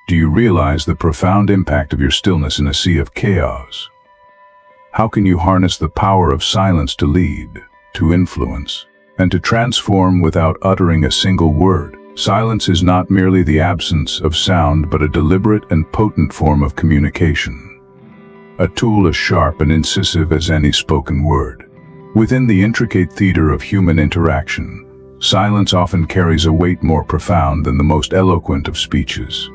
Do you realize the profound impact of your stillness in a sea of chaos? How can you harness the power of silence to lead, to influence, and to transform without uttering a single word? Silence is not merely the absence of sound, but a deliberate and potent form of communication. A tool as sharp and incisive as any spoken word. Within the intricate theater of human interaction, silence often carries a weight more profound than the most eloquent of speeches.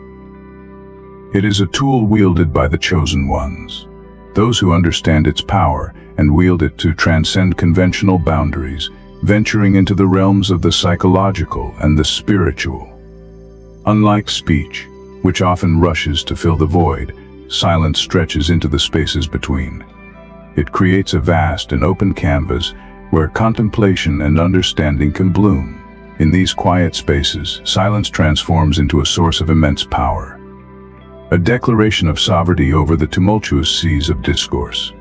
It is a tool wielded by the chosen ones, those who understand its power and wield it to transcend conventional boundaries, venturing into the realms of the psychological and the spiritual. Unlike speech, which often rushes to fill the void, silence stretches into the spaces between. It creates a vast and open canvas where contemplation and understanding can bloom. In these quiet spaces, silence transforms into a source of immense power, a declaration of sovereignty over the tumultuous seas of discourse.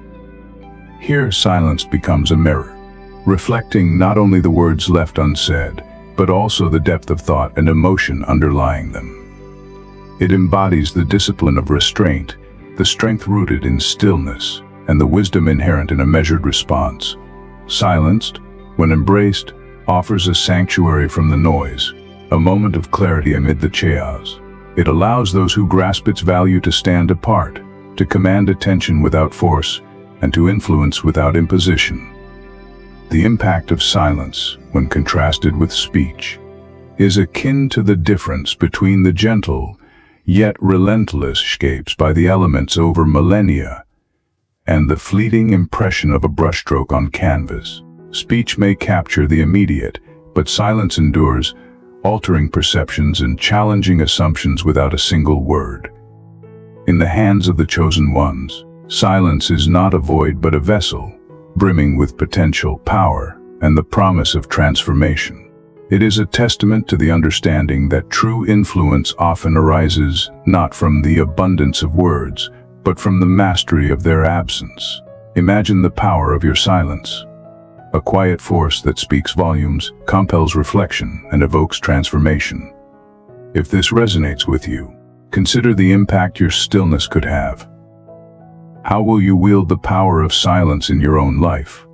Here, silence becomes a mirror, reflecting not only the words left unsaid, but also the depth of thought and emotion underlying them. It embodies the discipline of restraint, the strength rooted in stillness, and the wisdom inherent in a measured response. Silenced, when embraced, offers a sanctuary from the noise, a moment of clarity amid the chaos. It allows those who grasp its value to stand apart, to command attention without force, and to influence without imposition. The impact of silence, when contrasted with speech, is akin to the difference between the gentle, yet relentless shapes by the elements over millennia, and the fleeting impression of a brushstroke on canvas. Speech may capture the immediate, but silence endures, altering perceptions and challenging assumptions without a single word. In the hands of the chosen ones, silence is not a void but a vessel, brimming with potential power and the promise of transformation. It is a testament to the understanding that true influence often arises not from the abundance of words, but from the mastery of their absence. Imagine the power of your silence. A quiet force that speaks volumes, compels reflection, and evokes transformation. If this resonates with you, consider the impact your stillness could have. How will you wield the power of silence in your own life?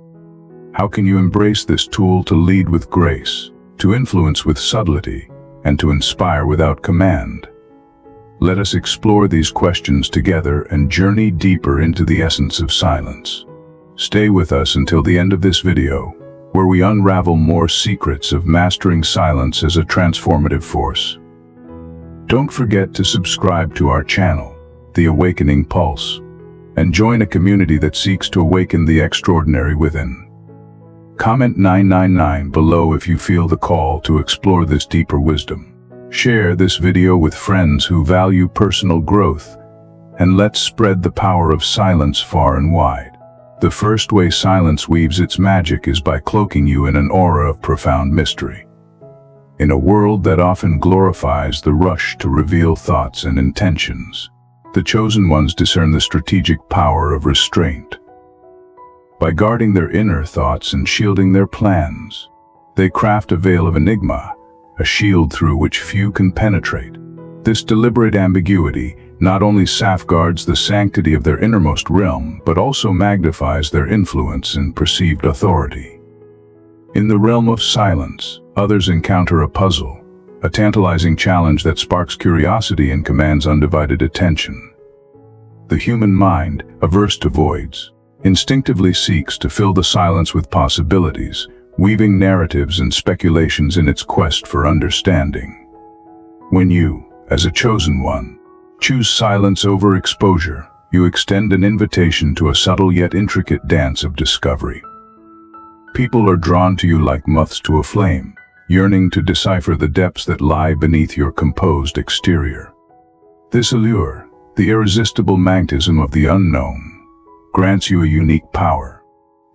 How can you embrace this tool to lead with grace, to influence with subtlety, and to inspire without command? Let us explore these questions together and journey deeper into the essence of silence. Stay with us until the end of this video, where we unravel more secrets of mastering silence as a transformative force. Don't forget to subscribe to our channel, The Awakening Pulse, and join a community that seeks to awaken the extraordinary within. Comment 999 below if you feel the call to explore this deeper wisdom. Share this video with friends who value personal growth, and let's spread the power of silence far and wide. The first way silence weaves its magic is by cloaking you in an aura of profound mystery. In a world that often glorifies the rush to reveal thoughts and intentions, the chosen ones discern the strategic power of restraint. By guarding their inner thoughts and shielding their plans, they craft a veil of enigma, a shield through which few can penetrate. This deliberate ambiguity not only safeguards the sanctity of their innermost realm, but also magnifies their influence and perceived authority. In the realm of silence, others encounter a puzzle, a tantalizing challenge that sparks curiosity and commands undivided attention. The human mind, averse to voids, instinctively seeks to fill the silence with possibilities, weaving narratives and speculations in its quest for understanding. When you, as a chosen one, choose silence over exposure, you extend an invitation to a subtle yet intricate dance of discovery. People are drawn to you like moths to a flame, yearning to decipher the depths that lie beneath your composed exterior. This allure, the irresistible magnetism of the unknown, grants you a unique power,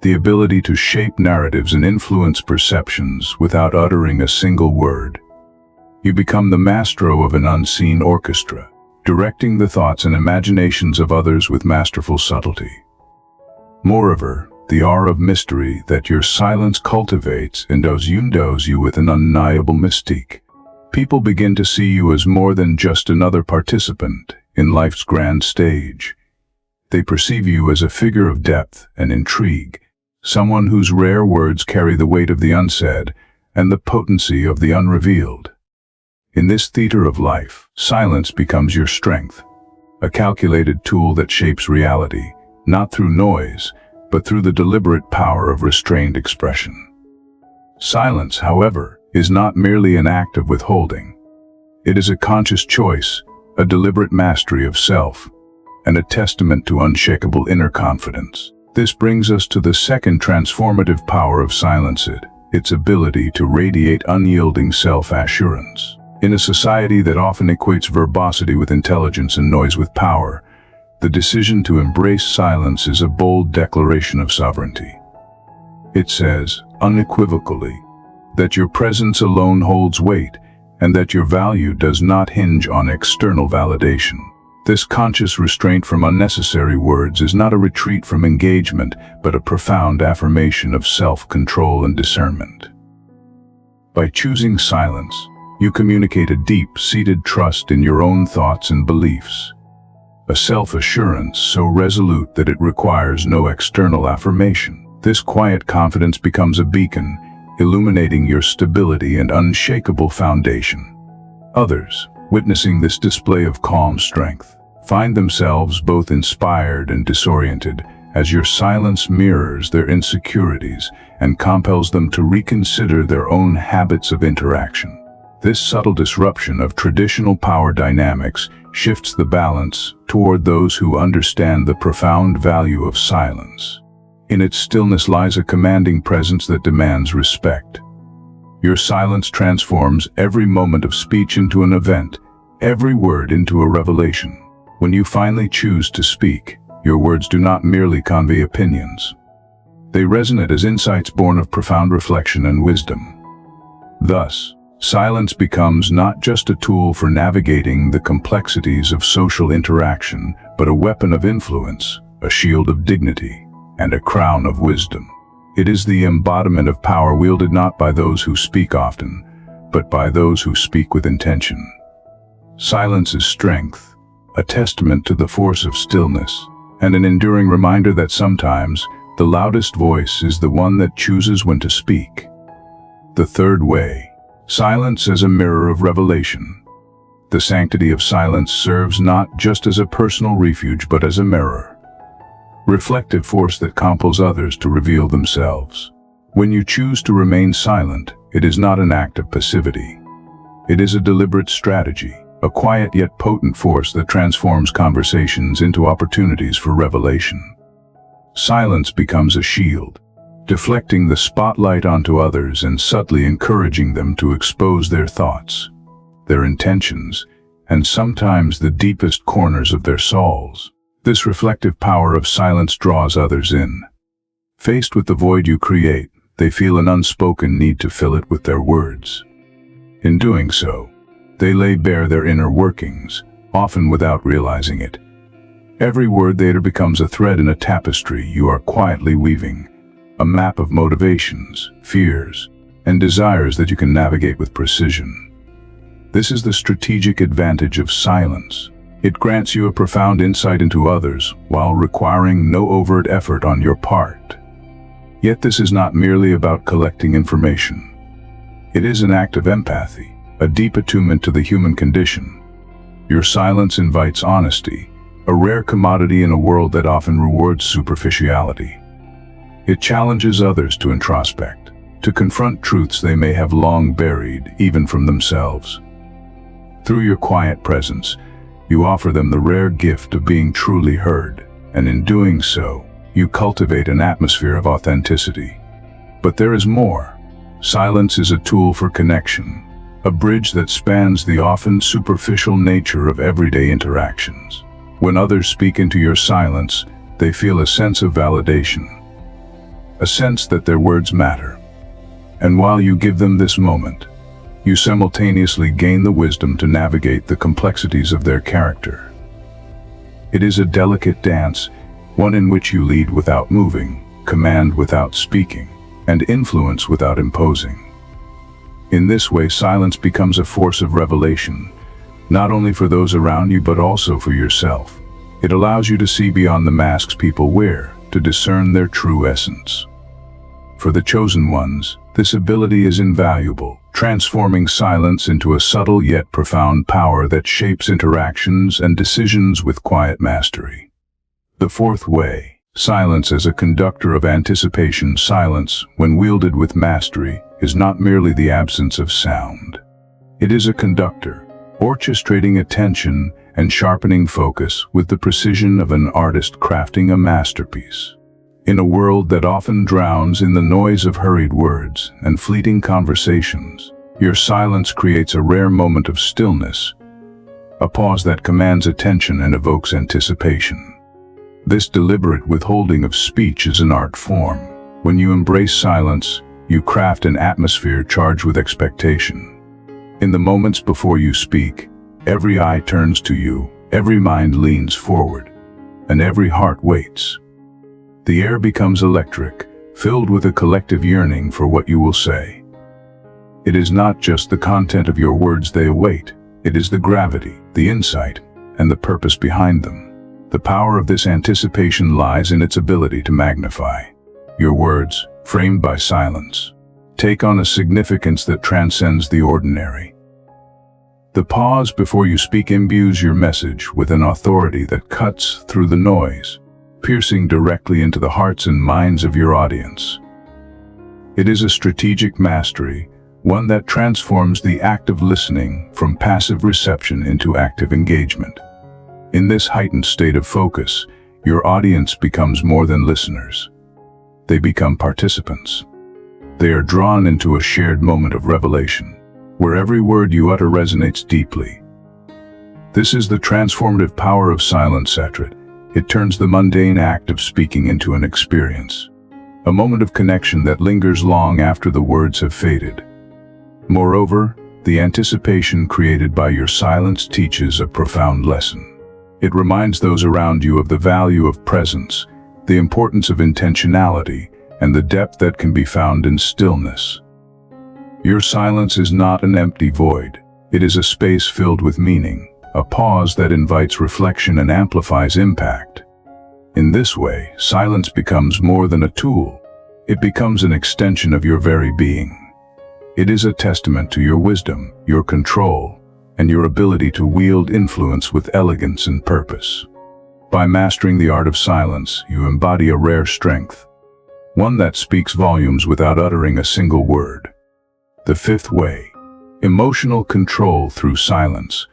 the ability to shape narratives and influence perceptions without uttering a single word. You become the maestro of an unseen orchestra, directing the thoughts and imaginations of others with masterful subtlety. Moreover, the aura of mystery that your silence cultivates endows you with an undeniable mystique, People begin to see you as more than just another participant in life's grand stage. They perceive you as a figure of depth and intrigue, someone whose rare words carry the weight of the unsaid and the potency of the unrevealed. In this theater of life, silence becomes your strength, a calculated tool that shapes reality, not through noise, but through the deliberate power of restrained expression. Silence, however, is not merely an act of withholding. It is a conscious choice, a deliberate mastery of self, and a testament to unshakable inner confidence. This brings us to the second transformative power of silence, its ability to radiate unyielding self-assurance. In a society that often equates verbosity with intelligence and noise with power, the decision to embrace silence is a bold declaration of sovereignty. It says, unequivocally, that your presence alone holds weight and that your value does not hinge on external validation. This conscious restraint from unnecessary words is not a retreat from engagement, but a profound affirmation of self-control and discernment. By choosing silence, you communicate a deep-seated trust in your own thoughts and beliefs, a self-assurance so resolute that it requires no external affirmation. This quiet confidence becomes a beacon, illuminating your stability and unshakable foundation. Others, witnessing this display of calm strength, find themselves both inspired and disoriented as your silence mirrors their insecurities and compels them to reconsider their own habits of interaction. This subtle disruption of traditional power dynamics shifts the balance toward those who understand the profound value of silence. In its stillness lies a commanding presence that demands respect. Your silence transforms every moment of speech into an event, every word into a revelation. When you finally choose to speak, your words do not merely convey opinions. They resonate as insights born of profound reflection and wisdom. Thus, silence becomes not just a tool for navigating the complexities of social interaction, but a weapon of influence, a shield of dignity, and a crown of wisdom. It is the embodiment of power wielded not by those who speak often, but by those who speak with intention. Silence is strength, a testament to the force of stillness, and an enduring reminder that sometimes the loudest voice is the one that chooses when to speak. The third way, silence as a mirror of revelation. The sanctity of silence serves not just as a personal refuge but as a mirror, reflective force that compels others to reveal themselves. When you choose to remain silent, it is not an act of passivity. It is a deliberate strategy, a quiet yet potent force that transforms conversations into opportunities for revelation. Silence becomes a shield, deflecting the spotlight onto others and subtly encouraging them to expose their thoughts, their intentions, and sometimes the deepest corners of their souls. This reflective power of silence draws others in. Faced with the void you create, they feel an unspoken need to fill it with their words. In doing so, they lay bare their inner workings, often without realizing it. Every word they utter becomes a thread in a tapestry you are quietly weaving, a map of motivations, fears, and desires that you can navigate with precision. This is the strategic advantage of silence. It grants you a profound insight into others while requiring no overt effort on your part. Yet this is not merely about collecting information. It is an act of empathy, a deep attunement to the human condition. Your silence invites honesty, a rare commodity in a world that often rewards superficiality. It challenges others to introspect, to confront truths they may have long buried, even from themselves. Through your quiet presence, you offer them the rare gift of being truly heard, and in doing so, you cultivate an atmosphere of authenticity. But there is more. Silence is a tool for connection, a bridge that spans the often superficial nature of everyday interactions. When others speak into your silence, they feel a sense of validation, a sense that their words matter. And while you give them this moment, you simultaneously gain the wisdom to navigate the complexities of their character. It is a delicate dance, one in which you lead without moving, command without speaking, and influence without imposing. In this way, silence becomes a force of revelation, not only for those around you but also for yourself. It allows you to see beyond the masks people wear, to discern their true essence. For the chosen ones, this ability is invaluable, transforming silence into a subtle yet profound power that shapes interactions and decisions with quiet mastery. The fourth way, silence as a conductor of anticipation. Silence, when wielded with mastery, is not merely the absence of sound. It is a conductor, orchestrating attention and sharpening focus with the precision of an artist crafting a masterpiece. In a world that often drowns in the noise of hurried words and fleeting conversations, your silence creates a rare moment of stillness, a pause that commands attention and evokes anticipation. This deliberate withholding of speech is an art form. When you embrace silence, you craft an atmosphere charged with expectation. In the moments before you speak, every eye turns to you, every mind leans forward, and every heart waits. The air becomes electric, filled with a collective yearning for what you will say. It is not just the content of your words they await, it is the gravity, the insight, and the purpose behind them. The power of this anticipation lies in its ability to magnify. Your words, framed by silence, take on a significance that transcends the ordinary. The pause before you speak imbues your message with an authority that cuts through the noise, piercing directly into the hearts and minds of your audience. It is a strategic mastery, one that transforms the act of listening from passive reception into active engagement. In this heightened state of focus, your audience becomes more than listeners. They become participants. They are drawn into a shared moment of revelation, where every word you utter resonates deeply. This is the transformative power of silence. It turns the mundane act of speaking into an experience, a moment of connection that lingers long after the words have faded. Moreover, the anticipation created by your silence teaches a profound lesson. It reminds those around you of the value of presence, the importance of intentionality, and the depth that can be found in stillness. Your silence is not an empty void. It is a space filled with meaning, a pause that invites reflection and amplifies impact. In this way, silence becomes more than a tool. It becomes an extension of your very being. It is a testament to your wisdom, your control, and your ability to wield influence with elegance and purpose. By mastering the art of silence, you embody a rare strength, one that speaks volumes without uttering a single word. The fifth way, emotional control through silence.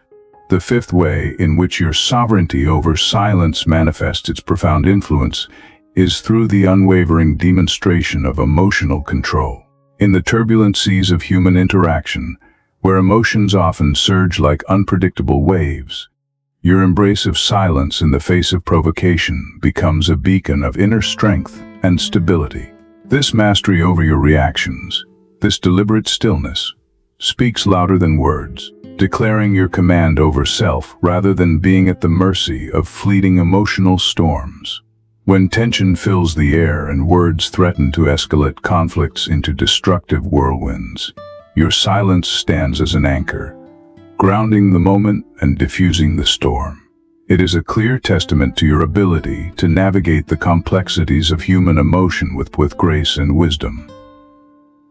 The fifth way in which your sovereignty over silence manifests its profound influence is through the unwavering demonstration of emotional control. In the turbulent seas of human interaction, where emotions often surge like unpredictable waves, your embrace of silence in the face of provocation becomes a beacon of inner strength and stability. This mastery over your reactions, this deliberate stillness, speaks louder than words, declaring your command over self rather than being at the mercy of fleeting emotional storms. When tension fills the air and words threaten to escalate conflicts into destructive whirlwinds, your silence stands as an anchor, grounding the moment and diffusing the storm. It is a clear testament to your ability to navigate the complexities of human emotion with grace and wisdom.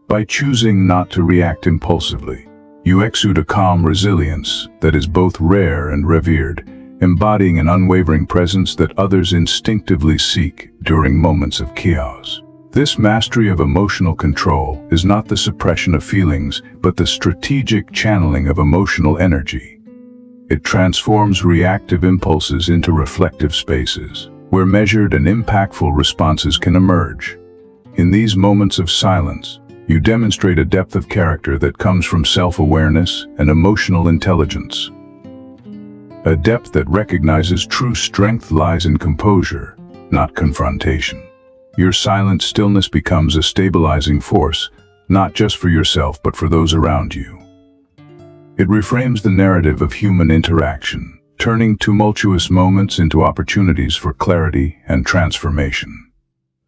By choosing not to react impulsively, you exude a calm resilience that is both rare and revered, embodying an unwavering presence that others instinctively seek during moments of chaos. This mastery of emotional control is not the suppression of feelings, but the strategic channeling of emotional energy. It transforms reactive impulses into reflective spaces, where measured and impactful responses can emerge. In these moments of silence, you demonstrate a depth of character that comes from self-awareness and emotional intelligence. A depth that recognizes true strength lies in composure, not confrontation. Your silent stillness becomes a stabilizing force, not just for yourself but for those around you. It reframes the narrative of human interaction, turning tumultuous moments into opportunities for clarity and transformation.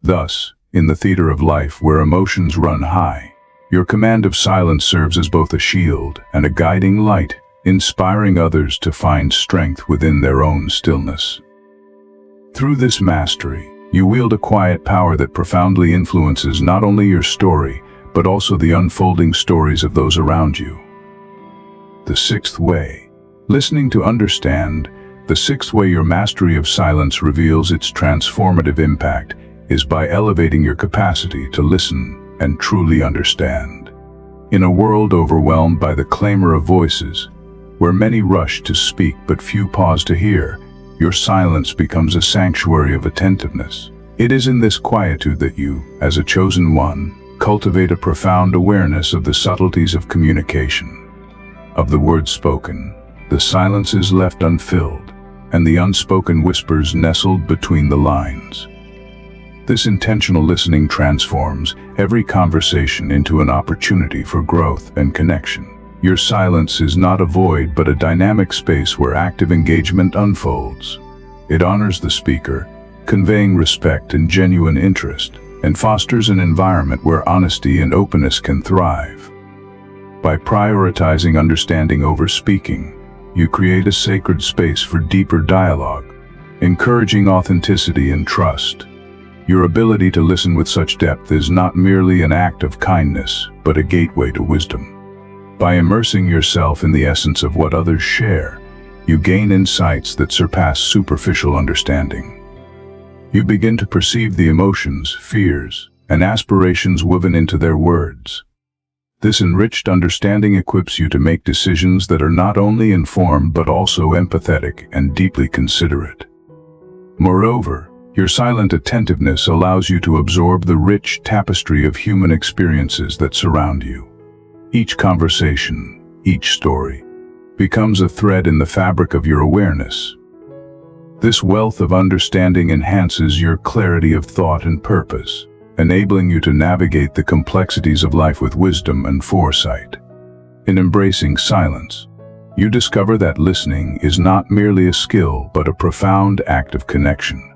Thus, in the theater of life where emotions run high, Your command of silence serves as both a shield and a guiding light, inspiring others to find strength within their own stillness. Through this mastery, you wield a quiet power that profoundly influences not only your story, but also the unfolding stories of those around you. The sixth way. Listening to understand. The sixth way your mastery of silence reveals its transformative impact is by elevating your capacity to listen and truly understand. In a world overwhelmed by the clamor of voices, where many rush to speak but few pause to hear, your silence becomes a sanctuary of attentiveness. It is in this quietude that you, as a chosen one, cultivate a profound awareness of the subtleties of communication. Of the words spoken, the silences left unfilled, and the unspoken whispers nestled between the lines. This intentional listening transforms every conversation into an opportunity for growth and connection. Your silence is not a void but a dynamic space where active engagement unfolds. It honors the speaker, conveying respect and genuine interest, and fosters an environment where honesty and openness can thrive. By prioritizing understanding over speaking, you create a sacred space for deeper dialogue, encouraging authenticity and trust. Your ability to listen with such depth is not merely an act of kindness, but a gateway to wisdom. By immersing yourself in the essence of what others share, you gain insights that surpass superficial understanding. You begin to perceive the emotions, fears, and aspirations woven into their words. This enriched understanding equips you to make decisions that are not only informed but also empathetic and deeply considerate. Moreover, your silent attentiveness allows you to absorb the rich tapestry of human experiences that surround you. Each conversation, each story, becomes a thread in the fabric of your awareness. This wealth of understanding enhances your clarity of thought and purpose, enabling you to navigate the complexities of life with wisdom and foresight. In embracing silence, you discover that listening is not merely a skill but a profound act of connection.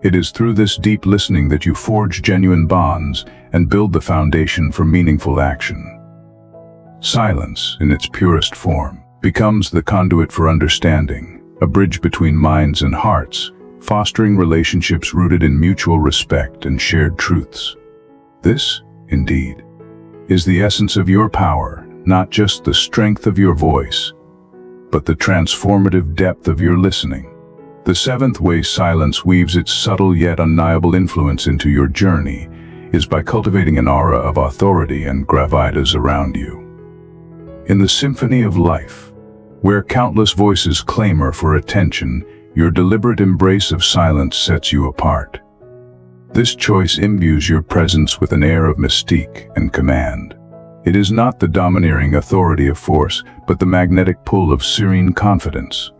It is through this deep listening that you forge genuine bonds and build the foundation for meaningful action. Silence, in its purest form, becomes the conduit for understanding, a bridge between minds and hearts, fostering relationships rooted in mutual respect and shared truths. This, indeed, is the essence of your power, not just the strength of your voice, but the transformative depth of your listening. The seventh way silence weaves its subtle yet undeniable influence into your journey is by cultivating an aura of authority and gravitas around you. In the symphony of life, where countless voices clamor for attention, your deliberate embrace of silence sets you apart. This choice imbues your presence with an air of mystique and command. It is not the domineering authority of force, but the magnetic pull of serene confidence.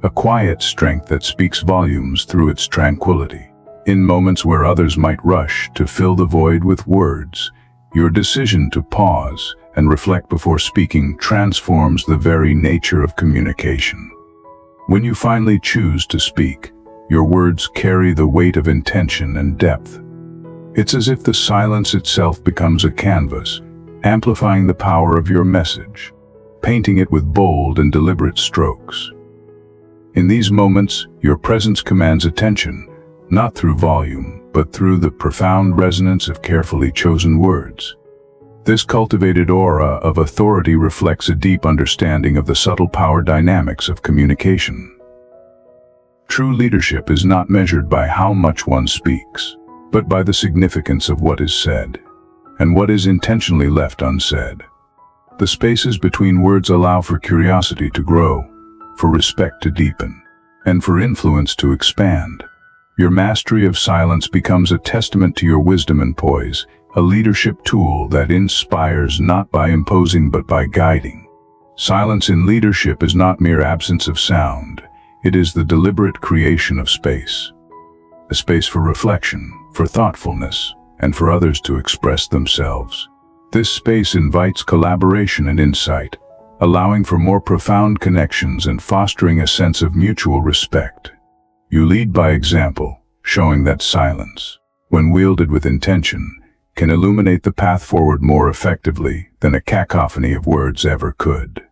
A quiet strength that speaks volumes through its tranquility. In moments where others might rush to fill the void with words, your decision to pause and reflect before speaking transforms the very nature of communication. When you finally choose to speak, your words carry the weight of intention and depth. It's as if the silence itself becomes a canvas, amplifying the power of your message, painting it with bold and deliberate strokes. In these moments, your presence commands attention, not through volume, but through the profound resonance of carefully chosen words. This cultivated aura of authority reflects a deep understanding of the subtle power dynamics of communication. True leadership is not measured by how much one speaks, but by the significance of what is said, and what is intentionally left unsaid. The spaces between words allow for curiosity to grow, for respect to deepen, and for influence to expand. Your mastery of silence becomes a testament to your wisdom and poise, a leadership tool that inspires not by imposing but by guiding. Silence in leadership is not mere absence of sound, it is the deliberate creation of space. A space for reflection, for thoughtfulness, and for others to express themselves. This space invites collaboration and insight, allowing for more profound connections and fostering a sense of mutual respect. You lead by example, showing that silence, when wielded with intention, can illuminate the path forward more effectively than a cacophony of words ever could.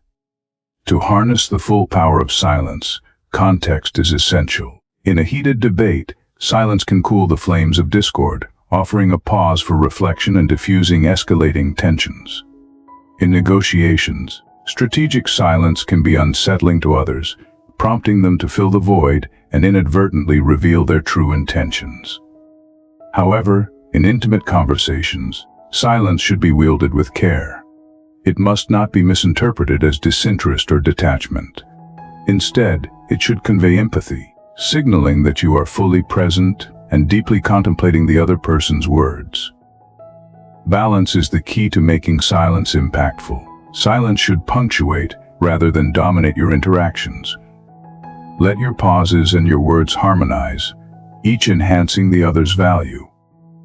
To harness the full power of silence, context is essential. In a heated debate, silence can cool the flames of discord, offering a pause for reflection and diffusing escalating tensions. In negotiations, strategic silence can be unsettling to others, prompting them to fill the void and inadvertently reveal their true intentions. However, in intimate conversations, silence should be wielded with care. It must not be misinterpreted as disinterest or detachment. Instead, it should convey empathy, signaling that you are fully present and deeply contemplating the other person's words. Balance is the key to making silence impactful. Silence should punctuate rather than dominate your interactions. Let your pauses and your words harmonize, each enhancing the other's value.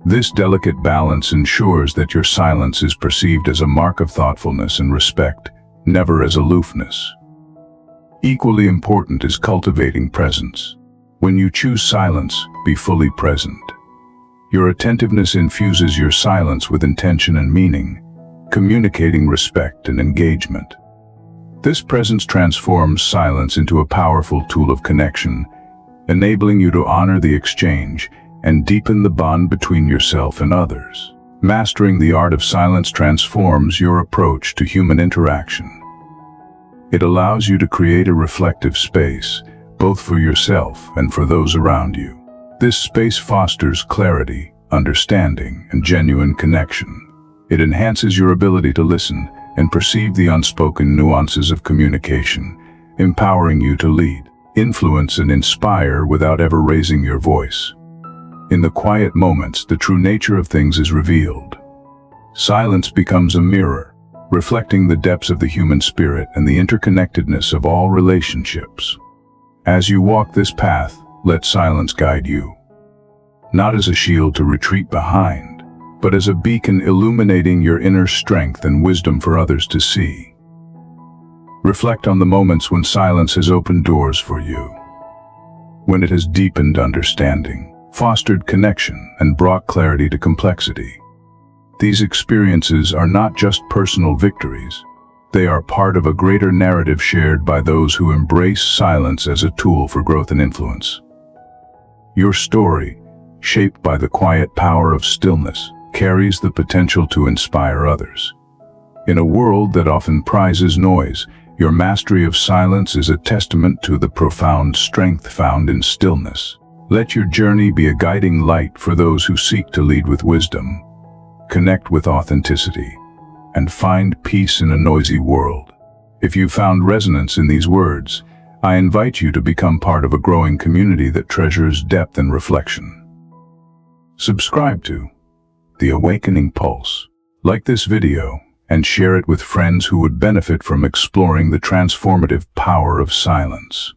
This delicate balance ensures that your silence is perceived as a mark of thoughtfulness and respect, never as aloofness. Equally important is cultivating presence. When you choose silence, be fully present. Your attentiveness infuses your silence with intention and meaning, communicating respect and engagement. This presence transforms silence into a powerful tool of connection, enabling you to honor the exchange and deepen the bond between yourself and others. Mastering the art of silence transforms your approach to human interaction. It allows you to create a reflective space, both for yourself and for those around you. This space fosters clarity, understanding, and genuine connection. It enhances your ability to listen and perceive the unspoken nuances of communication, empowering you to lead, influence, and inspire without ever raising your voice. In the quiet moments, the true nature of things is revealed. Silence becomes a mirror, reflecting the depths of the human spirit and the interconnectedness of all relationships. As you walk this path, let silence guide you. Not as a shield to retreat behind, but as a beacon illuminating your inner strength and wisdom for others to see. Reflect on the moments when silence has opened doors for you, when it has deepened understanding, fostered connection, and brought clarity to complexity. These experiences are not just personal victories. They are part of a greater narrative shared by those who embrace silence as a tool for growth and influence. Your story, shaped by the quiet power of stillness, carries the potential to inspire others. In a world that often prizes noise, your mastery of silence is a testament to the profound strength found in stillness. Let your journey be a guiding light for those who seek to lead with wisdom, connect with authenticity, and find peace in a noisy world. If you found resonance in these words, I invite you to become part of a growing community that treasures depth and reflection. Subscribe to The Awakening Pulse. Like this video and share it with friends who would benefit from exploring the transformative power of silence.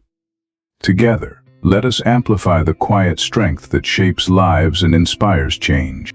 Together, let us amplify the quiet strength that shapes lives and inspires change.